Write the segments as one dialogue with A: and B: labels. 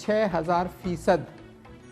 A: 6000%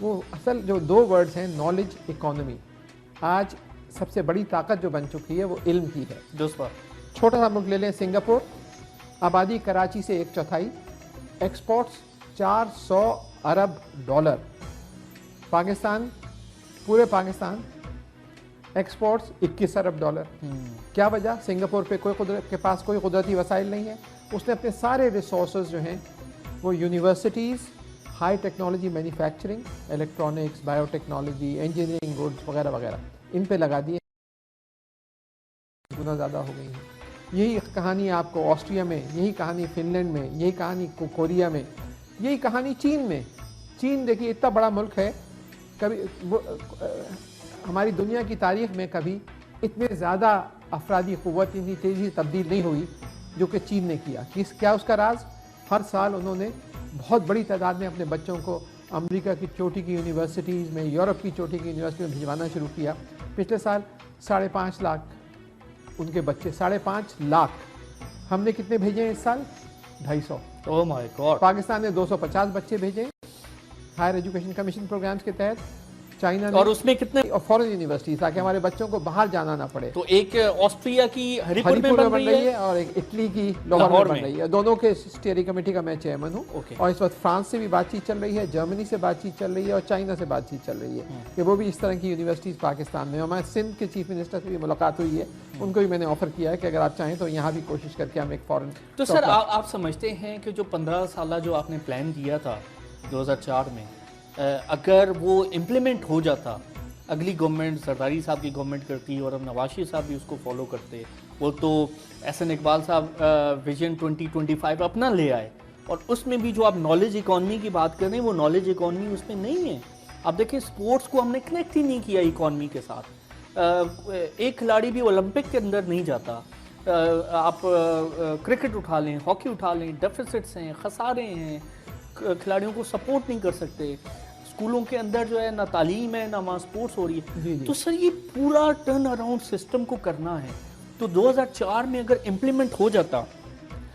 A: وہ اصل جو دو ورڈز ہیں نالج اکانومی، آج سب سے بڑی طاقت جو بن چکی ہے وہ علم کی ہے.
B: دوسرا
A: چھوٹا سا ملک لے لیں سنگاپور، آبادی کراچی سے 1/4، ایکسپورٹس 400 ارب ڈالر. پاکستان، پورے پاکستان ایکسپورٹس 21 ارب ڈالر. کیا وجہ؟ سنگاپور پہ کے پاس کوئی قدرتی وسائل نہیں ہے. اس نے اپنے سارے ریسورسز جو ہیں وہ universities, high technology manufacturing, electronics, bio technology, engineering goods وغیرہ وغیرہ ان پہ لگا دیے، گنا زیادہ ہو گئی ہیں. یہی کہانی آپ کو آسٹریا میں، یہی کہانی فن لینڈ میں، یہی کہانی کوریا میں، یہی کہانی چین میں. چین دیکھیے اتنا بڑا ملک ہے، کبھی ہماری دنیا کی تاریخ میں کبھی اتنے زیادہ افرادی قوت اتنی تیزی تبدیل نہیں ہوئی جو کہ چین نے کیا. کیا اس کا راز؟ ہر سال انہوں نے بہت بڑی تعداد میں اپنے بچوں کو امریکہ کی چوٹی کی یونیورسٹیز میں، یورپ کی چوٹی کی یونیورسٹی میں بھجوانا شروع کیا. پچھلے سال 5.5 لاکھ ان کے بچے، 5.5 لاکھ. ہم نے کتنے بھیجے ہیں اس سال؟ 250.
B: اوہ مائی گاڈ.
A: پاکستان نے 250 بچے بھیجے ہائر ایجوکیشن کمیشن پروگرامز کے تحت. چائنا نے،
B: اور اس میں کتنے؟
A: اور فورن یونیورسٹیز، تاکہ ہمارے بچوں کو باہر جانا نہ پڑے.
B: تو ایک آسٹریا کی ہری پور میں
A: بن رہی ہے اور ایک اٹلی کی لاہور میں بن رہی ہے. دونوں کے اسٹیئرنگ کمیٹی کا میں چیئرمین ہوں. اور اس وقت فرانس سے بھی بات چیت چل رہی ہے، جرمنی سے بات چیت چل رہی ہے اور چائنا سے بات چیت چل رہی ہے کہ وہ بھی اس طرح کی یونیورسٹیز پاکستان میں. ہمارے سندھ کے چیف منسٹر سے بھی ملاقات ہوئی ہے، ان کو بھی میں نے آفر کیا ہے کہ اگر آپ چاہیں تو یہاں بھی کوشش کر کے ہم ایک فورن.
B: تو سر آپ سمجھتے ہیں کہ جو 15 سالہ جو آپ نے پلان کیا تھا 2004 میں، اگر وہ امپلیمنٹ ہو جاتا، اگلی گورنمنٹ زرداری صاحب کی گورنمنٹ کرتی اور ہم نواز شریف صاحب بھی اس کو فالو کرتے، وہ تو احسن اقبال صاحب ویژن 2025 اپنا لے آئے، اور اس میں بھی جو آپ نالج اکانومی کی بات کر رہے ہیں وہ نالج اکانومی اس میں نہیں ہے. آپ دیکھیں سپورٹس کو ہم نے کنیکٹ ہی نہیں کیا اکانومی کے ساتھ. ایک کھلاڑی بھی اولمپک کے اندر نہیں جاتا. آپ کرکٹ اٹھا لیں، ہاکی اٹھا لیں، ڈیفیسٹس ہیں، خسارے ہیں، کھلاڑیوں کو سپورٹ نہیں کر سکتے. اسکولوں کے اندر جو ہے نہ تعلیم ہے نہ وہاں سپورٹس ہو رہی ہے. تو سر یہ پورا ٹرن اراؤنڈ سسٹم کو کرنا ہے تو 2004 میں اگر امپلیمنٹ ہو جاتا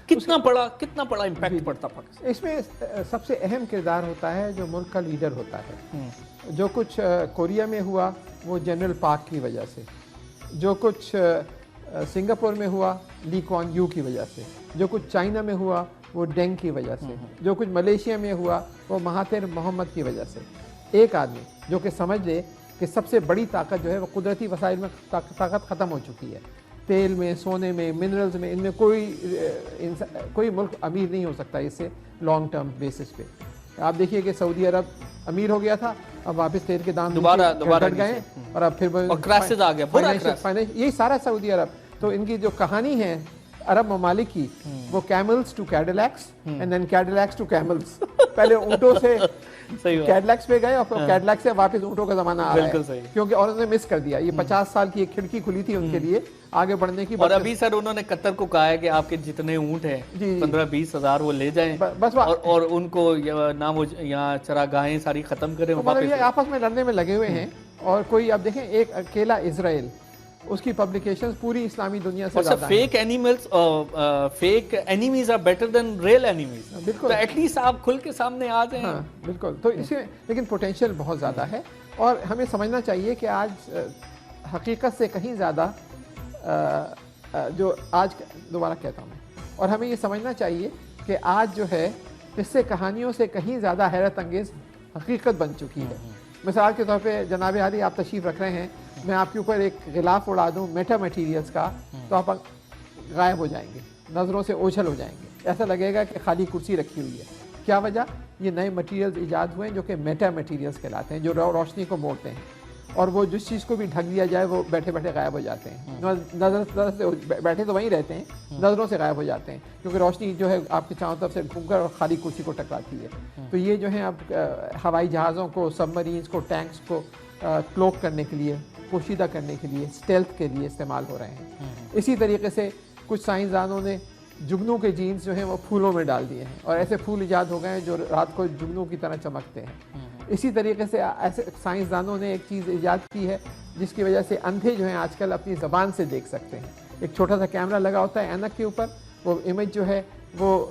B: کتنا بڑا امپیکٹ پڑتا پاکستان.
A: اس میں سب سے اہم کردار ہوتا ہے جو ملک کا لیڈر ہوتا ہے. جو کچھ کوریا میں ہوا وہ جنرل پارک کی وجہ سے، جو کچھ سنگاپور میں ہوا لی کوان یو کی وجہ سے، جو کچھ چائنا میں ہوا وہ ڈینگ کی وجہ سے، جو کچھ ملیشیا میں ہوا وہ مہاتیر محمد کی وجہ سے. ایک آدمی جو کہ سمجھ لے کہ سب سے بڑی طاقت جو ہے وہ قدرتی وسائل میں طاقت ختم ہو چکی ہے، تیل میں، سونے میں، منرلز میں، ان میں کوئی ملک امیر نہیں ہو سکتا اس سے لانگ ٹرم بیسس پہ. آپ دیکھیے کہ سعودی عرب امیر ہو گیا تھا، اب واپس تیل کے دام
B: دوبارہ
A: گھٹ گئے اور اب پھر
B: کرائسس آ گیا.
A: یہی سارا سعودی عرب. تو ان کی جو کہانی ہے عرب ممالک کی وہ camels to Cadillacs and then Cadillacs to camels. پہلے اونٹوں سے کیڈیلیکس پہ گئے اور پھر کیڈیلیکس سے واپس اونٹوں کا زمانہ آ رہا ہے، کیونکہ اور انہوں نے مس کر دیا. یہ 50 سال کی ایک کھڑکی کھلی تھی ان کے لیے آگے بڑھنے کی.
B: اور ابھی سر انہوں نے قطر کو کہا ہے کہ آپ کے جتنے اونٹ ہیں 15-20 ہزار وہ لے جائیں اور ان کو نہ وہ یہاں چراگاہیں ساری ختم کریں.
A: یہ آپس میں لڑنے میں لگے ہوئے ہیں. اور کوئی اب دیکھیں ایک اکیلا اسرائیل، اس کی پبلیکیشنز پوری اسلامی دنیا سے زیادہ ہیں.
B: Fake animals, fake enemies are better than real enemies.
A: بالکل،
B: تو ایٹ لیسٹ آپ کھل کے سامنے آ جائیں.
A: ہاں بالکل. تو اس میں لیکن پوٹینشیل بہت زیادہ ہے اور ہمیں سمجھنا چاہیے کہ آج حقیقت سے کہیں زیادہ جو آج دوبارہ کہتا ہوں میں، اور ہمیں یہ سمجھنا چاہیے کہ آج جو ہے قصے کہانیوں سے کہیں زیادہ حیرت انگیز حقیقت بن چکی ہے. مثال کے طور پہ جناب عالی آپ تشریف رکھ رہے ہیں، میں آپ کے اوپر ایک غلاف اڑا دوں میٹا میٹیریلز کا تو آپ غائب ہو جائیں گے، نظروں سے اوجھل ہو جائیں گے. ایسا لگے گا کہ خالی کرسی رکھی ہوئی ہے. کیا وجہ؟ یہ نئے مٹیریلز ایجاد ہوئے ہیں جو کہ میٹا میٹیریلز کہلاتے ہیں، جو روشنی کو موڑتے ہیں اور وہ جس چیز کو بھی ڈھک دیا جائے وہ بیٹھے بیٹھے غائب ہو جاتے ہیں. نظر سے بیٹھے تو وہیں رہتے ہیں، نظروں سے غائب ہو جاتے ہیں کیونکہ روشنی جو ہے آپ کے چاروں طرف سے گھوم کر اور خالی کرسی کو ٹکراتی ہے. تو یہ جو ہے اب ہوائی جہازوں کو، سب مرینز کو، ٹینکس کو کلوک کرنے کے لیے، پوشیدہ کرنے کے لیے، اسٹیلتھ کے لیے استعمال ہو رہے ہیں. اسی طریقے سے کچھ سائنسدانوں نے جگنوں کے جینز جو ہیں وہ پھولوں میں ڈال دیے ہیں اور ایسے پھول ایجاد ہو گئے ہیں جو رات کو جگنوں کی طرح چمکتے ہیں. اسی طریقے سے ایسے سائنسدانوں نے ایک چیز ایجاد کی ہے جس کی وجہ سے اندھے جو ہیں آج کل اپنی زبان سے دیکھ سکتے ہیں. ایک چھوٹا سا کیمرہ لگا ہوتا ہے اینک کے اوپر، وہ امیج جو ہے وہ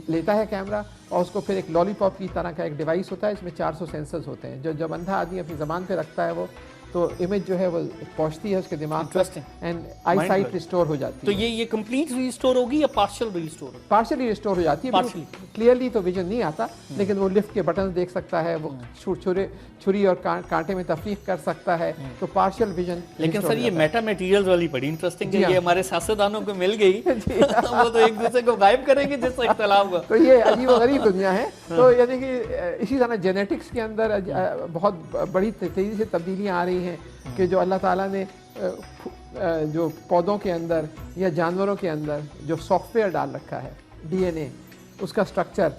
A: لیتا ہے کیمرہ اور اس کو پھر ایک لالی پاپ کی طرح کا ایک ڈیوائس ہوتا ہے، اس میں 400 سینسرز ہوتے ہیں، جو جب اندھا آدمی اپنی زبان پہ رکھتا ہے وہ تو امیج جو ہے وہ پہنچتی ہے اس کے دماغ پر اینڈ آئی سائٹ ریسٹور ہو جاتی
B: تو
A: ہے۔
B: یہ کمپلیٹ ریسٹور ہوگی یا پارشل ریسٹور ہوگی؟
A: پارشلی ریسٹور ہو جاتی ہے، کلیئرلی تو ویژن نہیں آتا لیکن وہ لفٹ کے بٹن دیکھ سکتا ہے، وہ چھری اور کانٹے میں تفریق کر سکتا ہے، تو پارشل ویژن۔
B: لیکن سر یہ میٹا میٹیریلز والی بڑی انٹرسٹنگ ہے، یہ ہمارے سیاستدانوں کو مل گئی وہ تو ایک دوسرے کو غائب کریں گے جس سے اختلاف ہوا۔
A: تو یہ عجیب و غریب دنیا ہے۔ تو یعنی کہ اسی طرح جینیٹکس کے اندر بہت بڑی تیزی سے تبدیلیاں آ رہی ہیں کہ جو اللہ تعالیٰ نے جو پودوں کے اندر یا جانوروں کے اندر جو سافٹ ویئر ڈال رکھا ہے، ڈی این اے، اس کا سٹرکچر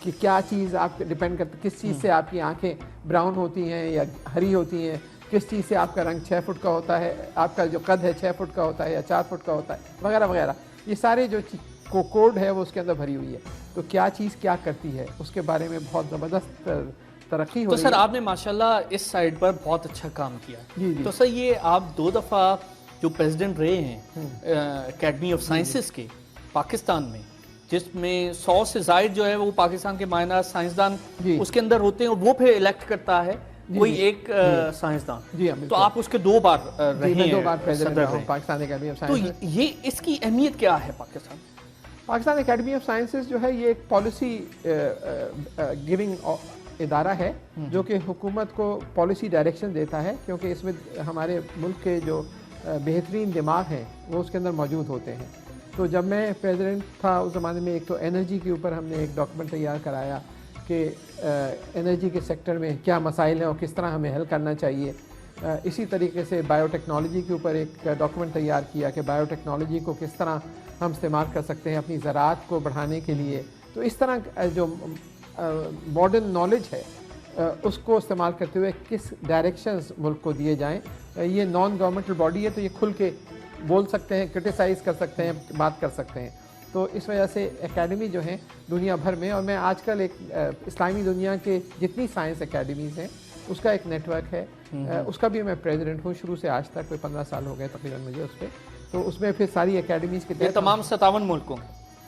A: کہ کیا چیز آپ ڈپینڈ کرتی، کس چیز سے آپ کی آنکھیں براؤن ہوتی ہیں یا ہری ہوتی ہیں، کس چیز سے آپ کا رنگ 6 فٹ کا ہوتا ہے، آپ کا جو قد ہے 6 فٹ کا ہوتا ہے یا 4 فٹ کا ہوتا ہے، وغیرہ وغیرہ، یہ سارے جو کوڈ ہے وہ اس کے اندر بھری ہوئی ہے۔ تو کیا چیز کیا کرتی ہے اس کے بارے میں بہت زبردست ترقی ہو رہی ہے۔
B: تو سر آپ نے ماشاءاللہ اس سائڈ پر بہت اچھا کام کیا۔ تو سر یہ آپ 2 دفعہ جو پریزیڈنٹ رہے ہیں اکیڈمی آف سائنسز کے پاکستان میں، جس میں 100 سے زائد جو ہے وہ پاکستان کے ماہر سائنسدان اس کے اندر ہوتے ہیں اور وہ پھر الیکٹ کرتا ہے کوئی ایک سائنسدان، تو آپ اس کے 2 بار رہے ہیں،
A: 2 بار پریزیڈنٹ رہا ہوں پاکستان اکیڈمی آف
B: تو
A: سائنسز۔
B: یہ اس کی اہمیت کیا ہے Pakistan?
A: Pakistan academy of sciences جو ہے یہ ایک پالیسی گیونگ ادارہ ہے جو کہ حکومت کو پالیسی ڈائریکشن دیتا ہے، کیونکہ اس میں ہمارے ملک کے جو بہترین دماغ ہیں وہ اس کے اندر موجود ہوتے ہیں۔ تو جب میں پریزیڈنٹ تھا اس زمانے میں ایک تو انرجی کے اوپر ہم نے ایک ڈاکومنٹ تیار کرایا کہ انرجی کے سیکٹر میں کیا مسائل ہیں اور کس طرح ہمیں حل کرنا چاہیے۔ اسی طریقے سے بائیو ٹیکنالوجی کے اوپر ایک ڈاکومنٹ تیار کیا کہ بائیو ٹیکنالوجی کو کس طرح ہم استعمال کر سکتے ہیں اپنی زراعت کو بڑھانے کے لیے۔ تو اس طرح جو ماڈرن نالج ہے اس کو استعمال کرتے ہوئے کس ڈائریکشنز ملک کو دیے جائیں۔ یہ نان گورنمنٹل باڈی ہے تو یہ کھل کے بول سکتے ہیں، کرٹیسائز کر سکتے ہیں، بات کر سکتے ہیں۔ تو اس وجہ سے اکیڈمی جو ہیں دنیا بھر میں، اور میں آج کل ایک اسلامی دنیا کے جتنی سائنس اکیڈمیز ہیں اس کا ایک نیٹ ورک ہے، اس کا بھی میں پریزیڈنٹ ہوں شروع سے آج تک، کوئی 15 سال ہو گئے تقریباً مجھے اس پہ۔ تو اس میں پھر ساری اکیڈمیز کے
B: تمام 57 ملکوں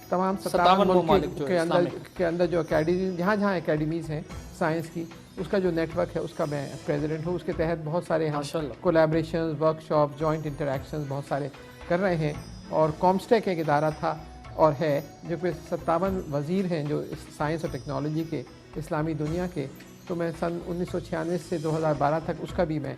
A: تمام 57 ملک کے اندر جو اکیڈمیز جہاں جہاں اکیڈمیز ہیں سائنس کی، اس کا جو نیٹ ورک ہے اس کا میں پریزیڈنٹ ہوں۔ اس کے تحت بہت سارے ہم collaborations, work shop, joint interactions بہت سارے کر رہے ہیں۔ اور کامسٹیک ایک ادارہ تھا اور ہے جو کہ 57 وزیر ہیں جو سائنس اور ٹیکنالوجی کے اسلامی دنیا کے، تو میں سن 1996 سے 2012 تک اس کا بھی میں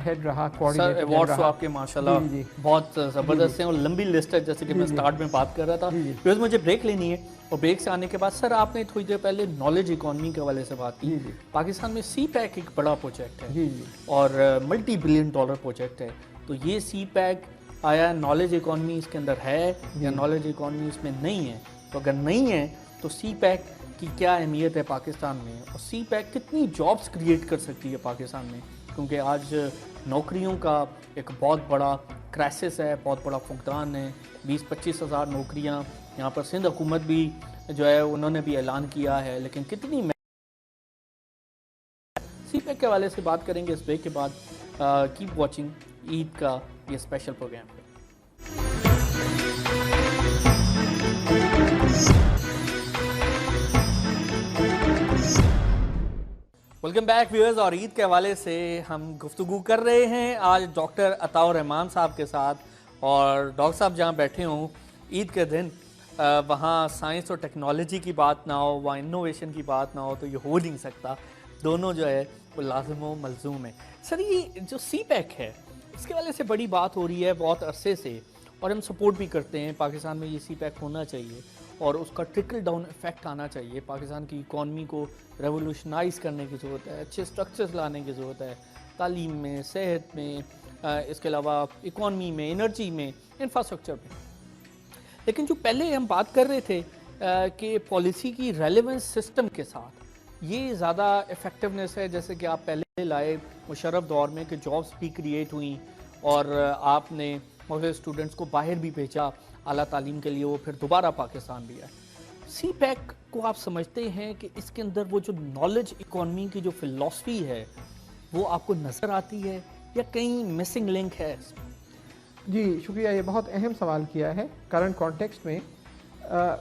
A: ہیڈ رہا، کوآرڈینیٹر رہا۔
B: ایوارڈز آپ کے ماشاءاللہ بہت زبردست ہیں اور لمبی لسٹ ہے، جیسے کہ میں سٹارٹ میں بات کر رہا تھا۔ پھر مجھے بریک لینی ہے اور بریک سے آنے کے بعد سر آپ نے تھوڑی دیر پہلے نالج اکانومی کے حوالے سے بات کی۔ پاکستان میں سی پیک ایک بڑا پروجیکٹ ہے اور ملٹی بلین ڈالر پروجیکٹ ہے، تو یہ سی پیک آیا نالج اکانومی اس کے اندر ہے یا نالج اکانومی اس میں نہیں ہے؟ تو اگر نہیں ہے تو سی پیک کی کیا اہمیت ہے پاکستان میں، اور سی پیک کتنی جابس کریٹ کر سکتی ہے پاکستان میں؟ کیونکہ آج نوکریوں کا ایک بہت بڑا کرائسس ہے، بہت بڑا فقدان ہے۔ 20-25 ہزار نوکریاں یہاں پر سندھ حکومت بھی جو ہے انہوں نے بھی اعلان کیا ہے، لیکن کتنی سی پیک کے حوالے سے بات کریں گے اس بریک کے بعد۔ کیپ واچنگ عید کا یہ special programme. Welcome back viewers, اور عید کے حوالے سے ہم گفتگو کر رہے ہیں آج ڈاکٹر عطاء الرحمان صاحب کے ساتھ، اور ڈاکٹر صاحب جہاں بیٹھے ہوں عید کے دن وہاں سائنس اور ٹیکنالوجی کی بات نہ ہو، وہاں انوویشن کی بات نہ ہو تو یہ ہو نہیں سکتا، دونوں جو ہے وہ لازم و ملزوم ہے۔ سر یہ جو سی پیک ہے اس کے حوالے سے بڑی بات ہو رہی ہے بہت عرصے سے، اور ہم سپورٹ بھی کرتے ہیں، پاکستان میں یہ سی پیک ہونا چاہیے اور اس کا ٹرکل ڈاؤن ایفیکٹ آنا چاہیے۔ پاکستان کی اکانومی کو ریولوشنائز کرنے کی ضرورت ہے، اچھے سٹرکچرز لانے کی ضرورت ہے، تعلیم میں، صحت میں، اس کے علاوہ اکانومی میں، انرجی میں، انفراسٹرکچر میں۔ لیکن جو پہلے ہم بات کر رہے تھے کہ پالیسی کی ریلیونس سسٹم کے ساتھ یہ زیادہ افیکٹونیس ہے، جیسے کہ آپ پہلے لائے مشرف دور میں کہ جابس بھی کریٹ ہوئیں اور آپ نے مختلف اسٹوڈنٹس کو باہر بھی بھیجا اعلیٰ تعلیم کے لیے، وہ پھر دوبارہ پاکستان بھی آئے۔ سی پیک کو آپ سمجھتے ہیں کہ اس کے اندر وہ جو نالج اکانومی کی جو فلسفی ہے وہ آپ کو نظر آتی ہے یا کہیں مسنگ لنک ہے؟
A: جی شکریہ، یہ بہت اہم سوال کیا ہے۔ کرنٹ کانٹیکسٹ میں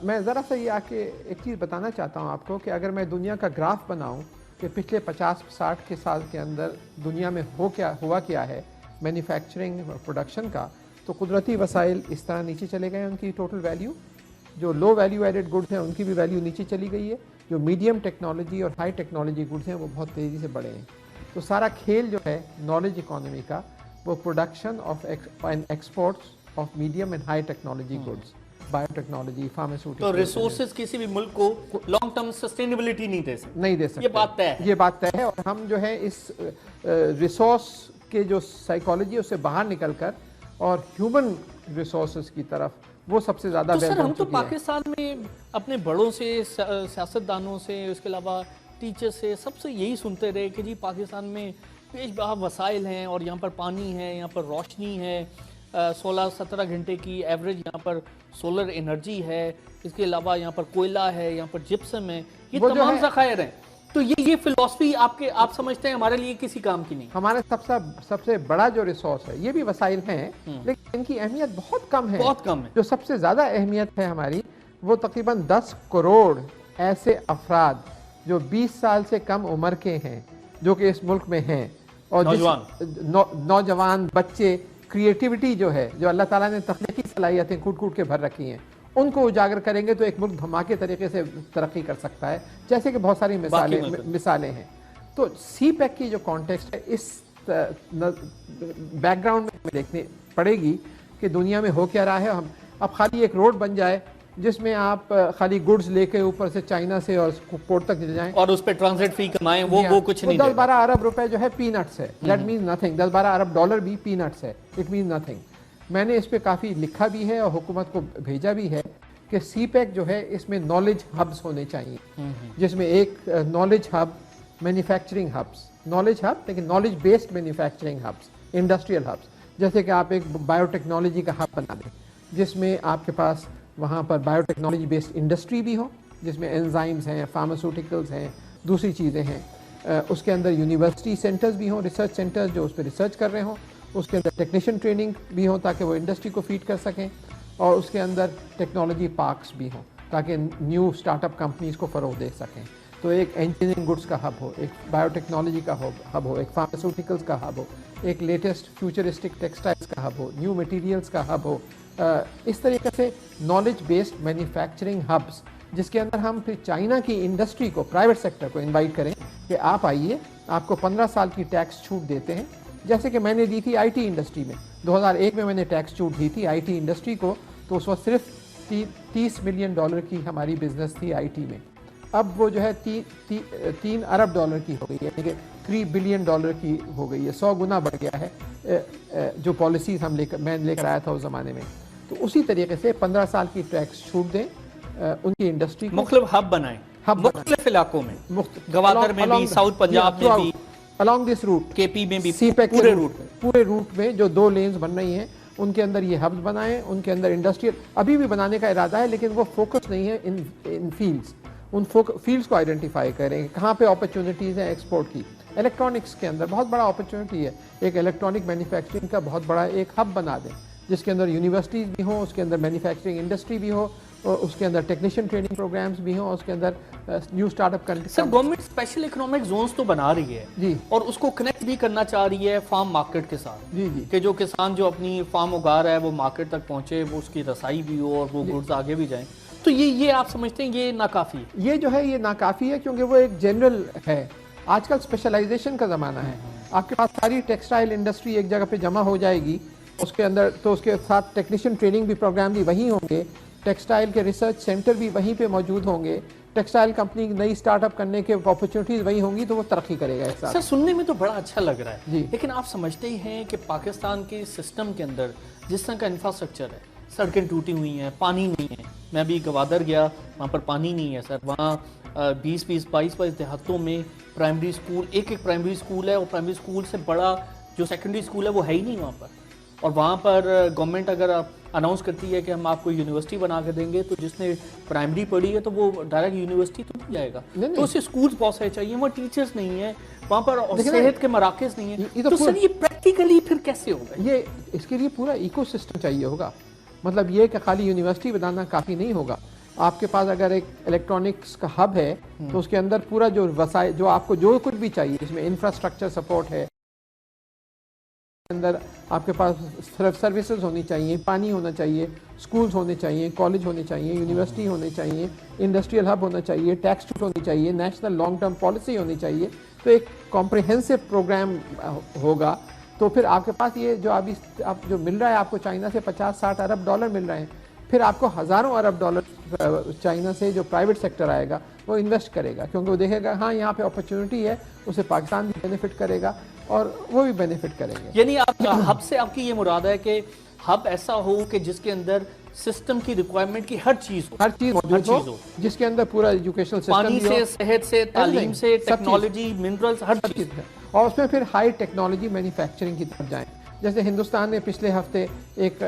A: میں ذرا سا یہ آ کے ایک چیز بتانا چاہتا ہوں آپ کو کہ اگر میں دنیا کا گراف بناؤں کہ پچھلے 50-60 کے سال کے اندر دنیا میں ہوا کیا ہے مینوفیکچرنگ اور پروڈکشن کا، تو قدرتی وسائل اس طرح نیچے چلے گئے ہیں، ان کی ٹوٹل ویلیو، جو لو ویلیو ایڈڈ گڈس ہیں ان کی بھی ویلیو نیچے چلی گئی ہے، جو میڈیم ٹیکنالوجی اور ہائی ٹیکنالوجی گڈس ہیں وہ بہت تیزی سے بڑھے ہیں۔ تو سارا کھیل جو ہے نالج اکانومی کا وہ production of and exports of medium and high technology goods, bio technology, pharmaceutical.
B: تو ریسورسز کسی بھی ملک کو لانگ ٹرم سسٹینیبلٹی نہیں دے سکتے،
A: یہ بات طے ہے، یہ بات طے ہے۔ اور ہم جو ہے اس ریسورس کے جو سائیکالوجی اس سے باہر نکل کر اور ہیومن ریسورسز کی طرف وہ سب سے زیادہ
B: سر ہم تو پاکستان میں اپنے بڑوں سے، سیاستدانوں سے، اس کے علاوہ ٹیچر سے، سب سے یہی سنتے رہے کہ جی پاکستان میں پیش بہا وسائل ہیں اور یہاں پر پانی ہے، یہاں پر روشنی ہے، 16-17 گھنٹے کی ایوریج یہاں پر سولر انرجی ہے، اس کے علاوہ یہاں پر کوئلہ ہے، یہاں پر جپسم ہے، یہ تمام ذخائر ہیں۔ تو یہ فلسفی آپ سمجھتے ہیں ہمارے لیے کسی کام کی نہیں؟
A: ہمارے سب سے بڑا جو ریسورس ہے، یہ بھی وسائل ہیں لیکن ان کی اہمیت بہت کم ہے،
B: بہت کم ہے۔
A: جو سب سے زیادہ اہمیت ہے ہماری، وہ تقریباً 10 کروڑ ایسے افراد جو 20 سال سے کم عمر کے ہیں جو کہ اس ملک میں ہیں، اور نوجوان بچے، کریٹیوٹی جو ہے، جو اللہ تعالیٰ نے تخلیقی صلاحیتیں کوٹ کے بھر رکھی ہیں، ان کو اجاگر کریں گے تو ایک ملک دھماکے طریقے سے ترقی کر سکتا ہے، جیسے کہ بہت ساری مثالیں ہیں۔ تو سی پیک کی جو کانٹیکسٹ ہے، اس بیک گراؤنڈ میں ہمیں دیکھنی پڑے گی کہ دنیا میں ہو کیا رہا ہے۔ اب خالی ایک روڈ بن جائے جس میں آپ خالی گڈز لے کے اوپر سے چائنا سے اور پورٹ تک لے جائیں
B: اور اس پہ ٹرانزٹ فی کمائیں، وہ کچھ نہیں،
A: 10-12 ارب روپے جو ہے پی نٹس ہے، دیٹ مینز نتھنگ۔ 10-12 ارب ڈالر بھی پی نٹس ہے، اٹ مینز نتھنگ۔ میں نے اس پہ کافی لکھا بھی ہے اور حکومت کو بھیجا بھی ہے کہ سی پیک جو ہے اس میں نالج ہبس ہونے چاہیے، جس میں ایک knowledge hub, manufacturing hubs, knowledge hub لیکن knowledge based manufacturing hubs, industrial hubs, جیسے کہ آپ ایک بایو ٹیکنالوجی کا ہب بنا دیں جس میں آپ کے پاس وہاں پر بایو ٹیکنالوجی بیسڈ انڈسٹری بھی ہو، جس میں انزائمز ہیں، فارماسیوٹیکلز ہیں، دوسری چیزیں ہیں، اس کے اندر یونیورسٹی سینٹرز بھی ہوں، ریسرچ سینٹرز جو اس پہ ریسرچ کر رہے ہوں، اس کے اندر ٹیکنیشین ٹریننگ بھی ہوں تاکہ وہ انڈسٹری کو فیڈ کر سکیں، اور اس کے اندر ٹیکنالوجی پارکس بھی ہوں تاکہ نیو اسٹارٹ اپ کمپنیز کو فروغ دے سکیں۔ تو ایک انجینئرنگ گڈس کا ہب ہو، ایک بایو ٹیکنالوجی کا ہب ہو، ایک فارماسیوٹیکلز کا ہب ہو، ایک لیٹسٹ فیوچرسٹک ٹیکسٹائلز کا ہب ہو، نیو مٹیریلز کا ہب ہو، اس طریقے سے نالج بیسڈ مینوفیکچرنگ ہبس، جس کے اندر ہم پھر چائنا کی انڈسٹری کو، پرائیویٹ سیکٹر کو انوائٹ کریں کہ آپ آئیے، آپ کو 15 سال کی ٹیکس چھوٹ دیتے ہیں، جیسے کہ میں نے دی تھی آئی ٹی انڈسٹری میں۔ 2001 میں نے ٹیکس چھوٹ دی تھی آئی ٹی انڈسٹری کو، تو اس وقت صرف $30 ملین کی ہماری بزنس تھی آئی ٹی میں۔ اب وہ جو ہے 3 ارب ڈالر کی ہو گئی ہے، یعنی کہ $3 بلین کی ہو گئی ہے، 100 گنا بڑھ گیا ہے جو پالیسیز میں لے کر آیا تھا اس زمانے میں۔ تو اسی طریقے سے 15 سال کی ٹیکس چھوٹ دیں ان کی انڈسٹری کو،
B: مختلف ہب بنائیں مختلف علاقوں میں، گوادر میں بھی، ساؤتھ پنجاب میں بھی،
A: along this route،
B: کے پی میں بھی،
A: سی پیک
B: پورے
A: روٹ میں جو 2 لینز بن رہی ہیں ان کے اندر یہ ہبز بنائیں، ان کے اندر انڈسٹریل ابھی بھی بنانے کا ارادہ ہے لیکن وہ فوکس نہیں ہے ان فیلڈز، ان فیلڈز کو آئیڈینٹیفائی کریں کہاں پہ اپرچونٹیز ہیں ایکسپورٹ کی۔ الیکٹرانکس کے اندر بہت بڑا اپرچونٹی ہے، ایک الیکٹرانک مینوفیکچرنگ کا بہت بڑا ایک ہب بنا دیں جس کے اندر یونیورسٹیز بھی ہوں، اس کے اندر مینوفیکچرنگ انڈسٹری بھی ہو، اور اس کے اندر ٹیکنیشین ٹریننگ پروگرامز بھی ہوں، اس کے اندر نیو اسٹارٹ اپ کنٹری۔
B: سر گورنمنٹ اسپیشل اکنامک زونز تو بنا رہی ہے
A: جی،
B: اور اس کو کنیکٹ بھی کرنا چاہ رہی ہے فارم مارکیٹ کے ساتھ،
A: جی جی،
B: کہ جو کسان جو اپنی فارم اگا رہا ہے وہ مارکیٹ تک پہنچے، وہ اس کی رسائی بھی ہو اور وہ گڈز آگے بھی جائیں۔ تو یہ آپ سمجھتے ہیں یہ ناکافی ہے؟
A: یہ جو ہے یہ ناکافی ہے کیونکہ وہ ایک جنرل ہے۔ آج کل اسپیشلائزیشن کا زمانہ ہے، آپ کے پاس ساری ٹیکسٹائل انڈسٹری ایک جگہ پہ جمع ہو جائے گی، اس کے اندر تو اس کے ساتھ ٹیکنیشین ٹریننگ بھی پروگرام بھی وہیں ہوں گے، ٹیکسٹائل کے ریسرچ سینٹر بھی وہیں پہ موجود ہوں گے، ٹیکسٹائل کمپنی نئی اسٹارٹ اپ کرنے کے اپرچونٹیز وہیں ہوں گی، تو وہ ترقی کرے گا ایک ساتھ۔
B: سر سننے میں تو بڑا اچھا لگ رہا ہے
A: جی،
B: لیکن آپ سمجھتے ہی ہیں کہ پاکستان کے سسٹم کے اندر جس طرح کا انفراسٹرکچر ہے، سڑکیں ٹوٹی ہوئی ہیں، پانی نہیں ہے، میں ابھی گوادر گیا وہاں پر پانی نہیں ہے سر، وہاں 20-22 دیہاتوں میں پرائمری اسکول، ایک پرائمری اسکول ہے، اور پرائمری اسکول سے بڑا جو سیکنڈری اسکول ہے وہ ہے ہی نہیں وہاں پر، اور وہاں پر گورنمنٹ اگر اناؤنس کرتی ہے کہ ہم آپ کو یونیورسٹی بنا کے دیں گے تو جس نے پرائمری پڑھی ہے تو وہ ڈائریکٹ یونیورسٹی تو نہیں جائے گا، تو اسے اسکولز بہت سارے چاہیے، وہاں ٹیچرز نہیں ہیں، وہاں پر صحت کے مراکز نہیں ہیں، تو سر یہ پریکٹیکلی پھر کیسے ہوگا؟
A: یہ اس کے لیے پورا ایکو سسٹم چاہیے ہوگا، مطلب یہ کہ خالی یونیورسٹی بنانا کافی نہیں ہوگا، آپ کے پاس اگر ایک الیکٹرانکس کا ہب ہے تو اس کے اندر پورا جو وسائل جو آپ کو جو کچھ بھی چاہیے، اس میں انفراسٹرکچر سپورٹ ہے، اندر آپ کے پاس سروسز ہونی چاہیے، پانی ہونا چاہیے، سکولز ہونے چاہیے، کالج ہونے چاہیے، یونیورسٹی ہونے چاہیے، انڈسٹریل ہب ہونا چاہیے، ٹیکس چھوٹ ہونی چاہیے، نیشنل لانگ ٹرم پالیسی ہونی چاہیے. تو ایک کمپریہنسو پروگرام ہوگا. تو پھر آپ کے پاس یہ جو ابھی آپ جو مل رہا ہے آپ کو چائنا سے $50-60 ارب مل رہے ہیں، پھر آپ کو ہزاروں ارب ڈالر چائنا سے جو پرائیویٹ سیکٹر آئے گا وہ انویسٹ کرے گا، کیونکہ وہ دیکھے گا ہاں یہاں پہ اپرچونٹی ہے، اسے پاکستان بھی بینیفٹ کرے گا اور وہ بھی بینیفٹ کریں گے.
B: یعنی آپ ہب سے آپ کی یہ مراد ہے کہ ہب ایسا ہو کہ جس کے اندر سسٹم کی ریکوائرمنٹ کی ہر چیز
A: موجود ہو، جس کے اندر پورا ایجوکیشنل سسٹم
B: پانی سے، صحت سے، تعلیم سے، ٹیکنالوجی، منرلز، ہر چیز
A: ہے. اور اس میں پھر ہائی ٹیکنالوجی مینوفیکچرنگ کی طرف جائیں. جیسے ہندوستان نے پچھلے ہفتے ایک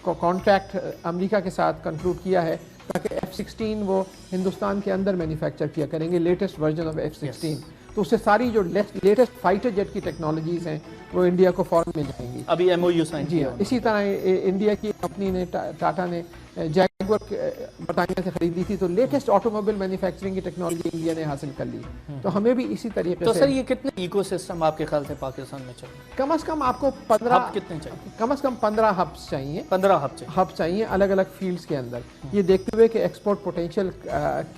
A: کانٹریکٹ امریکا کے ساتھ کنکلوڈ کیا ہے تاکہ F-16 وہ ہندوستان کے اندر مینوفیکچر کیا کریں گے، لیٹسٹ ورژن آف F-16. تو اس سے ساری جو لیٹسٹ فائٹر جیٹ کی ٹیکنالوجیز ہیں وہ انڈیا کو فوراً مل جائیں گی.
B: ابھی MOU سائن
A: جی ہاں. اسی طرح انڈیا کی کمپنی نے ٹاٹا نے جیگور برطانیہ سے خرید لی تھی، تو لیٹسٹ آٹو موبائل مینوفیکچرنگ کی ٹیکنالوجی انڈیا نے حاصل کر لی. تو ہمیں بھی اسی طریقے سے.
B: تو سر یہ کتنے ایکو سسٹم آپ کے خیال سے پاکستان میں چاہیے؟
A: کم از کم آپ کو 15
B: کتنے چاہیے؟
A: کم از کم 15 ہبس چاہیے.
B: 15
A: ہب چاہیے الگ الگ فیلڈز کے اندر، یہ دیکھتے ہوئے کہ ایکسپورٹ پوٹینشیل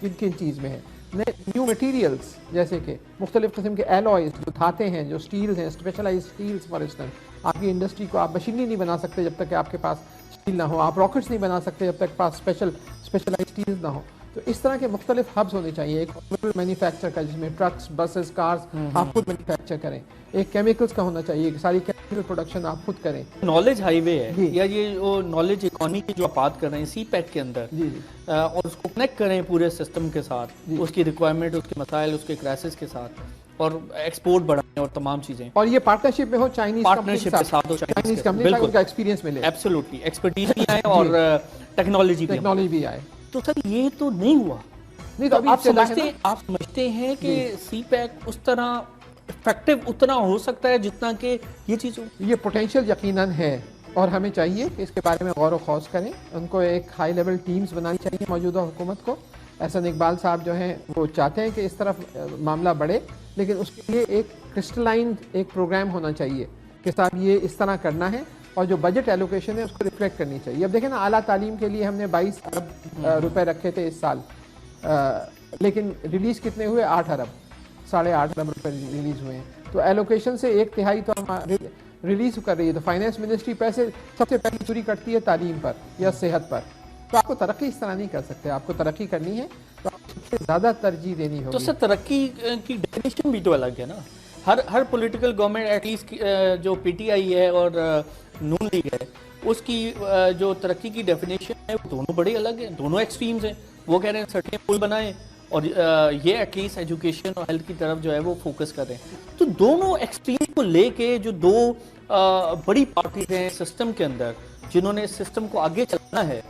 A: کن کن چیز میں ہے. نیو مٹیریلز جیسے کہ مختلف قسم کے ایلوائز جو دھاتیں ہیں، جو سٹیلز ہیں، اسپیشلائز سٹیلز. فار انسٹنس آپ کی انڈسٹری کو آپ مشینری نہیں بنا سکتے جب تک کہ آپ کے پاس سٹیل نہ ہو، آپ راکٹس نہیں بنا سکتے جب تک پاس اسپیشلائز سٹیلز نہ ہو. تو اس طرح کے مختلف ہبس ہونے چاہیے. ایک مینوفیکچر کا جس میں ٹرکس، بسز، کارز آپ خود مینوفیکچر کریں. ایک کیمیکلز کا ہونا چاہیے کہ ساری کیمیکل پروڈکشن آپ خود کریں.
B: نالج ہائی وے ہے یا یہ نالج اکانومی کی جو آپ بات کر رہے ہیں سی پیک کے اندر، اور اس کو کنیکٹ کریں پورے سسٹم کے ساتھ، اس کی ریکوائرمنٹ، اس کے مسائل، اس کے کرائسس کے ساتھ، اور ایکسپورٹ بڑھائیں اور تمام چیزیں. اور
A: یہ پارٹنرشپ میں ہو چائنیز
B: پارٹنرشپ کے ساتھ ہو،
A: چائنیز کمپنی کا ایکسپیرینس ملے.
B: ایبسولوٹلی ایکسپرٹیز بھی آئے اور ٹیکنالوجی بھی آئے. تو سر یہ تو نہیں ہوا. نہیں تو آپ سمجھتے ہیں کہ سی پیک اس طرح افیکٹو اتنا ہو سکتا ہے جتنا کہ یہ چیز ہو؟
A: یہ پوٹینشیل یقیناً ہے اور ہمیں چاہیے کہ اس کے بارے میں غور و خوض کریں. ان کو ایک ہائی لیول ٹیمز بنانی چاہیے موجودہ حکومت کو. احسن اقبال صاحب جو ہیں وہ چاہتے ہیں کہ اس طرف معاملہ بڑھے، لیکن اس کے لیے ایک کرسٹلائن ایک پروگرام ہونا چاہیے کہ صاحب یہ اس طرح کرنا ہے، اور جو بجٹ ایلوکیشن ہے اس کو ریفلیکٹ کرنی چاہیے. اب دیکھیں نا، اعلیٰ تعلیم کے لیے ہم نے 22 ارب روپے رکھے تھے اس سال، لیکن ریلیز کتنے ہوئے؟ 8 ارب، 8.5 ارب روپے ریلیز ہوئے ہیں. تو ایلوکیشن سے 1/3 تو ہم ریلیز کر رہی ہے. تو فائنانس منسٹری پیسے سب سے پہلے چوری کرتی ہے تعلیم پر یا صحت پر. تو آپ کو ترقی اس طرح نہیں کر سکتے. آپ کو ترقی کرنی ہے تو آپ کو سب سے زیادہ ترجیح دینی ہوگی.
B: تو سر ترقی کی ڈیفینیشن بھی تو الگ ہے نا. ہر پولیٹیکل گورنمنٹ، ایٹ لیسٹ جو PTI ہے اور نون لیگ ہے، اس کی جو ترقی کی ڈیفینیشن ہے وہ دونوں بڑی الگ ہیں، دونوں ایکسٹریمز ہیں. وہ کہہ رہے ہیں سڑکیں پل بنائیں، اور یہ ایٹ لیسٹ ایجوکیشن اور ہیلتھ کی طرف جو ہے وہ فوکس کر رہے ہیں. تو دونوں ایکسٹریم کو لے کے جو دو بڑی پارٹیز ہیں سسٹم کے اندر جنہوں نے سسٹم کو آگے چلانا ہے،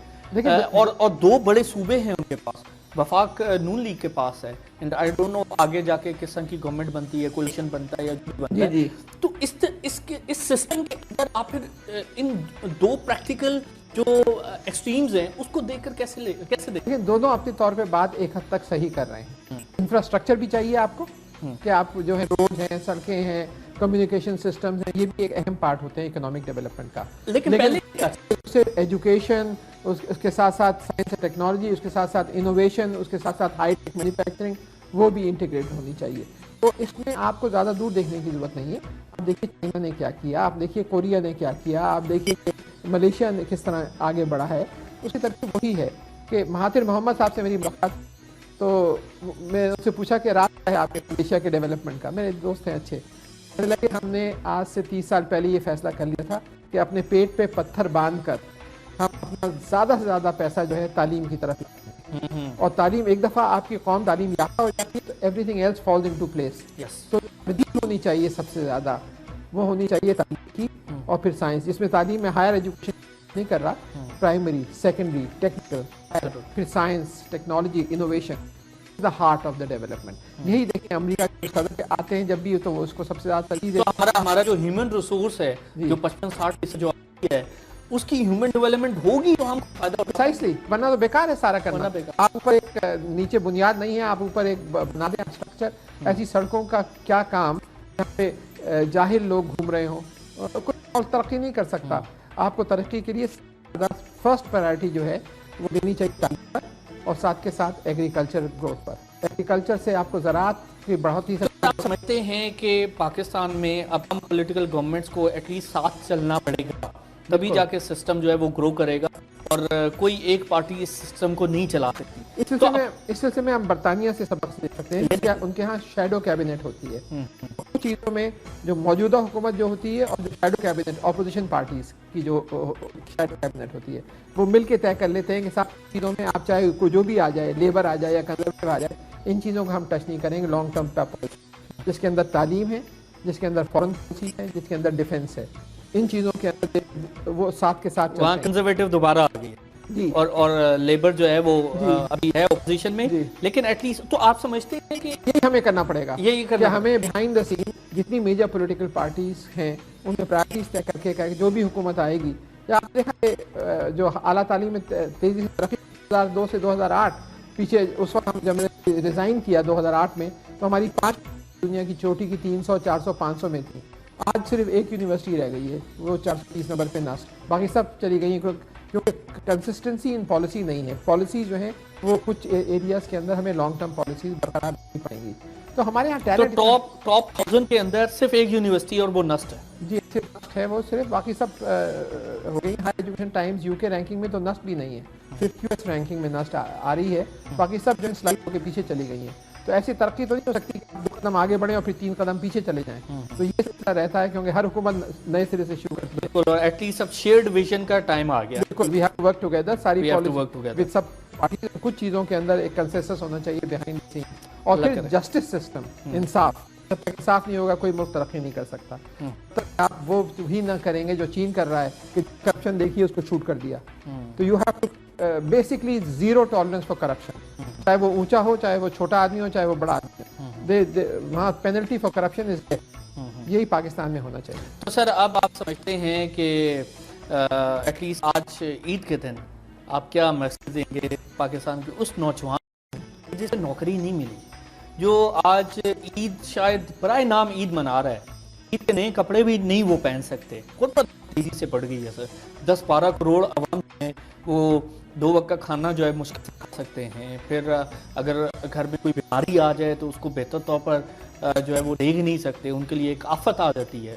B: اور دو بڑے صوبے ہیں ان کے پاس. وفاق نون لیگ کے پاس ہے، اینڈ آئی ڈونٹ نو آگے جا کے کس طرح کی گورنمنٹ بنتی ہے، کولیشن بنتا ہے یا جو بنتا ہے. تو اس سسٹم کے اندر آپ پھر ان دو پریکٹیکل جو ایکسٹریمز ہیں اس کو دیکھ کر کیسے دیکھیں؟
A: دونوں اپنے طور پہ بات ایک حد تک صحیح کر رہے ہیں. انفراسٹرکچر بھی چاہیے آپ کو کہ آپ جو ہے روڈ ہیں، سڑکیں ہیں، کمیونیکیشن سسٹمز ہیں، یہ بھی ایک اہم پارٹ ہوتے ہیں اکنامک ڈیولپمنٹ کا.
B: لیکن پہلے
A: سے ایجوکیشن، اس کے ساتھ ساتھ سائنس اور ٹیکنالوجی، اس کے ساتھ ساتھ انوویشن، اس کے ساتھ ساتھ ہائی ٹیک مینوفیکچرنگ، وہ بھی انٹیگریٹ ہونی چاہیے. تو اس میں آپ کو زیادہ دور دیکھنے کی ضرورت نہیں ہے. آپ دیکھیے چائنا نے کیا کیا، آپ دیکھیے کوریا نے کیا کیا، آپ دیکھیے ملیشیا نے کس طرح آگے بڑھا ہے. اس کی ترتیب وہی ہے کہ مہاتیر محمد صاحب سے میری ملاقات، تو میں ان سے پوچھا کہ راز ہے آپ کے ملیشیا کے ڈیولپمنٹ کا. میرے دوست ہیں اچھے، لگے ہم نے آج سے 30 سال پہلے یہ فیصلہ کر لیا تھا کہ اپنے پیٹ پہ پتھر باندھ کر ہم اپنا زیادہ سے زیادہ پیسہ جو ہے تعلیم کی طرف لگائیں گے. اور تعلیم، ایک دفعہ آپ کی قوم تعلیم یافتہ ہو جاتی ہے تو everything else falls into place. تو ترجیح ہونی چاہیے سب سے زیادہ، وہ ہونی چاہیے تعلیم کی، اور پھر سائنس. جس میں تعلیم میں ہائر ایجوکیشن نہیں کر رہا، پرائمری، سیکنڈری، ٹیکنیکل، پھر science, technology, innovation, the heart of the development. یہی دیکھیں امریکہ کے صدر کے آتے ہیں جب بھی تو وہ اس کو سب سے زیادہ ترجیح دیتے ہیں.
B: ہمارا جو ہیومن ریسورس ہے جو 55-60% جو ہے اس کی ہیومن ڈیولپمنٹ ہوگی تو ہم کو فائدہ ہوگا.
A: پریسائسلی, ورنہ تو بیکار ہے سارا کرنا. آپ اوپر ایک نیچے بنیاد نہیں ہے, آپ اوپر ایک بنا دیں اسٹرکچر. ایسی سڑکوں کا کیا کام جہاں پہ جاہل لوگ گھوم رہے ہوں, کوئی اور ترقی نہیں کر سکتا. آپ کو ترقی کے لیے فرسٹ پرائرٹی جو ہے وہ دینی چاہیے تعلیم پر, اور ساتھ کے ساتھ ایگریکلچر گروتھ پر. ایگریکلچر سے آپ کو زراعت کی بڑھوتری سے.
B: آپ سمجھتے ہیں کہ پاکستان میں اب ہم پولیٹیکل گورنمنٹس کو ایٹ لیسٹ ساتھ چلنا پڑے گا, تبھی جا کے سسٹم جو ہے وہ گرو کرے گا, اور کوئی ایک پارٹی اس سسٹم کو نہیں چلا سکتی.
A: اس سلسلے میں ہم برطانیہ سے سبق سیکھ سکتے ہیں. ان کے ہاں شیڈو کیبنٹ ہوتی ہے. کچھ چیزوں میں جو موجودہ حکومت جو ہوتی ہے, اور جو شیڈو کیبنٹ اپوزیشن پارٹیز کی جو شیڈو کیبنٹ ہوتی ہے, وہ مل کے طے کر لیتے ہیں کہ سب چیزوں میں آپ چاہے کوئی جو بھی آ جائے, لیبر آ جائے یا کنزرویٹو آ جائے, ان چیزوں کو ہم ٹچ نہیں کریں گے. لانگ ٹرم پالیسی جس کے اندر تعلیم ہے, جس کے اندر فورن پالیسی ہے, جس کے اندر ڈیفنس ہے, ان چیزوں کے اندر وہ ساتھ کے ساتھ
B: وہاں کنزرویٹو دوبارہ آ گئی
A: جی,
B: اور لیبر جو ہے وہ ابھی ہے اپوزیشن میں, لیکن ایٹ لیسٹ تو آپ سمجھتے ہیں کہ
A: یہی ہمیں کرنا پڑے گا
B: یہی
A: کہ ہمیں بیہائنڈ دا سین جتنی میجر پولیٹیکل پارٹیز ہیں ان میں پرائرٹیز طے کر کے جو بھی حکومت آئے گی. یا آپ دیکھا کہ جو اعلیٰ تعلیم میں تیزی سے ترقی 2002 سے 2008 پیچھے, اس وقت ہم جب نے ریزائن کیا 2008 میں, تو ہماری 5 دنیا کی چوٹی کی 300, 400, 500 میں تھی. آج صرف ایک یونیورسٹی رہ گئی ہے, وہ 430 نمبر پہ نسٹ, باقی سب چلی گئی ہیں کیونکہ کنسسٹنسی ان پالیسی نہیں ہے. پالیسی جو ہیں وہ کچھ ایریاز کے اندر ہمیں لانگ ٹرم پالیسیز برقرار نہیں پڑیں گی. تو ہمارے یہاں ٹیلنٹ
B: ٹاپ 1000 کے اندر صرف ایک یونیورسٹی اور وہ نسٹ ہے.
A: جی صرف نسٹ ہے, وہ صرف, باقی سب ہو گئی. High education Times UK ranking میں تو نسٹ بھی نہیں ہے, صرف US رینکنگ میں نسٹ آ رہی ہے, باقی سب جو سلائڈ ہو کے پیچھے چلی گئی ہیں. تو ایسی ترقی تو نہیں ہو سکتی کہ 2 قدم آگے بڑھیں اور پھر 3 قدم پیچھے چلے جائیں. تو یہ سلسلہ رہتا ہے کیونکہ ہر حکومت نئے سرے سے شروع کرتی ہے.
B: بالکل, اور ایٹ لیسٹ اب شیئرڈ ویژن کا ٹائم آ گیا.
A: بالکل, we have to work together. ساری پالیسی سب پارٹی, کچھ چیزوں کے اندر ایک کنسنسس ہونا چاہیے بیہائنڈ سین. اور پھر جسٹس سسٹم, انصاف. جب تک انصاف نہیں ہوگا کوئی ملک ترقی نہیں کر سکتا. آپ وہ بھی نہ کریں گے جو چین کر رہا ہے کہ کرپشن دیکھیے اس کو شوٹ کر دیا. تو you have to basically zero tolerance for corruption, چاہے وہ اونچا ہو, چاہے وہ چھوٹا آدمی ہو, چاہے وہ بڑا آدمی ہو. وہاں penalty for corruption is death. یہی پاکستان میں ہونا چاہیے.
B: تو سر اب آپ سمجھتے ہیں کہ ایٹ لیسٹ آج عید کے دن آپ کیا میسج دیں گے پاکستان کے اس نوجوان جسے نوکری نہیں ملی, جو آج عید شاید برائے نام عید منا رہا ہے, عید کے نئے کپڑے بھی نہیں وہ پہن سکتے, غربت تیزی سے بڑھ گئی ہے سر. 10-12 کروڑ عوام ہیں, وہ 2 وقت کا کھانا جو ہے مشکل سے کھا سکتے ہیں. پھر اگر گھر میں کوئی بیماری آ جائے تو اس کو بہتر طور پر جو ہے وہ دیکھ نہیں سکتے, ان کے لیے ایک آفت آ جاتی ہے.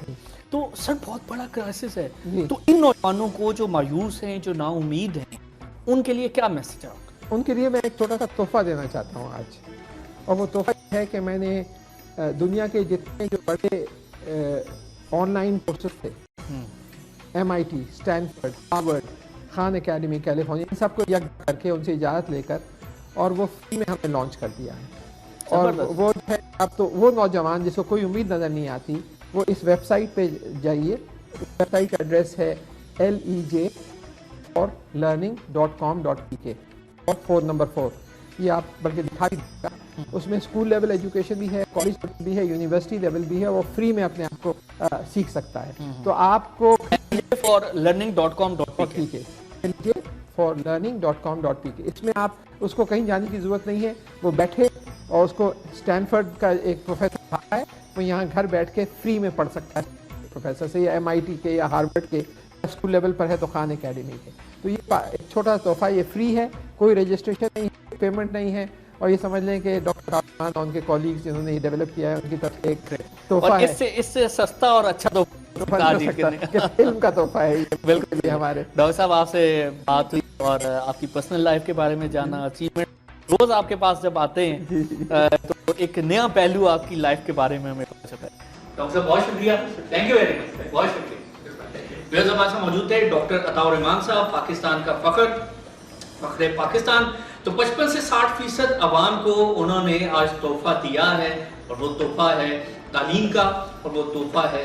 B: تو سر بہت بڑا کرائسس ہے. تو ان نوجوانوں کو جو مایوس ہیں, جو نا امید ہیں, ان کے لیے کیا میسج ہے آپ کا؟
A: ان کے لیے میں ایک چھوٹا سا تحفہ دینا چاہتا ہوں آج, اور وہ تحفہ یہ ہے کہ میں نے دنیا کے جتنے جو بڑے آن لائن کورسز تھے, MIT, Stanford, Harvard, Khan Academy California, ان سب کو یکجا کر کے ان سے اجازت لے کر اور وہ فری میں ہم نے لانچ کر دیا ہے. اور وہ ہے اب تو وہ نوجوان جس کو کوئی امید نظر نہیں آتی, وہ اس ویب سائٹ پہ جائیے. ویب سائٹ کا ایڈریس ہے lej4learning.com.pk اور 4 نمبر 4. یہ آپ بلکہ دکھا بھی دے گا. اس میں اسکول لیول ایجوکیشن بھی ہے, کالج لیول بھی ہے, یونیورسٹی لیول بھی ہے, وہ فری میں اپنے آپ کو سیکھ سکتا ہے. تو آپ کو
B: forlearning.com.pk
A: forlearning.com.pk اس میں آپ اس کو کہیں جانے کی ضرورت نہیں ہے. وہ بیٹھے اور اس کو اسٹینفرڈ کا ایک پروفیسر ہے, وہ یہاں گھر بیٹھ کے فری میں پڑھ سکتا ہے پروفیسر سے, یا MIT کے یا ہارورڈ کے, اسکول لیول پر ہے تو خان اکیڈمی کے. تو یہ ایک چھوٹا تحفہ, یہ فری ہے, کوئی رجسٹریشن نہیں ہے, پیمنٹ نہیں ہے. اور یہ سمجھ لیں کہ ڈاکٹر خان اور ان کے کولیگز جنہوں نے یہ ڈیولپ کیا ہے, ان کی طرف سے ایک تحفہ ہے.
B: اس سے سستا اور اچھا
A: فلم کا تحفہ ہے یہ.
B: بالکل
A: ہمارے
B: ڈاکٹر صاحب آپ سے بات ہوئی اور آپ کی پرسنل لائف کے بارے میں جانا, اچیومنٹ, روز آپ کے پاس جب آتے ہیں تو ایک نیا پہلو آپ کی لائف کے بارے میں ہمیں پتہ چلتا ہے. ڈاکٹر صاحب بہت شکریہ, تھینک یو ویری مچ, بہت شکریہ. میرے ہمارے ساتھ موجود تھے ڈاکٹر عطاء الرحمان صاحب, پاکستان کا فخر پاکستان. تو 55 سے 60% عوام کو انہوں نے آج تحفہ دیا ہے, اور وہ تحفہ ہے تعلیم کا, اور وہ تحفہ ہے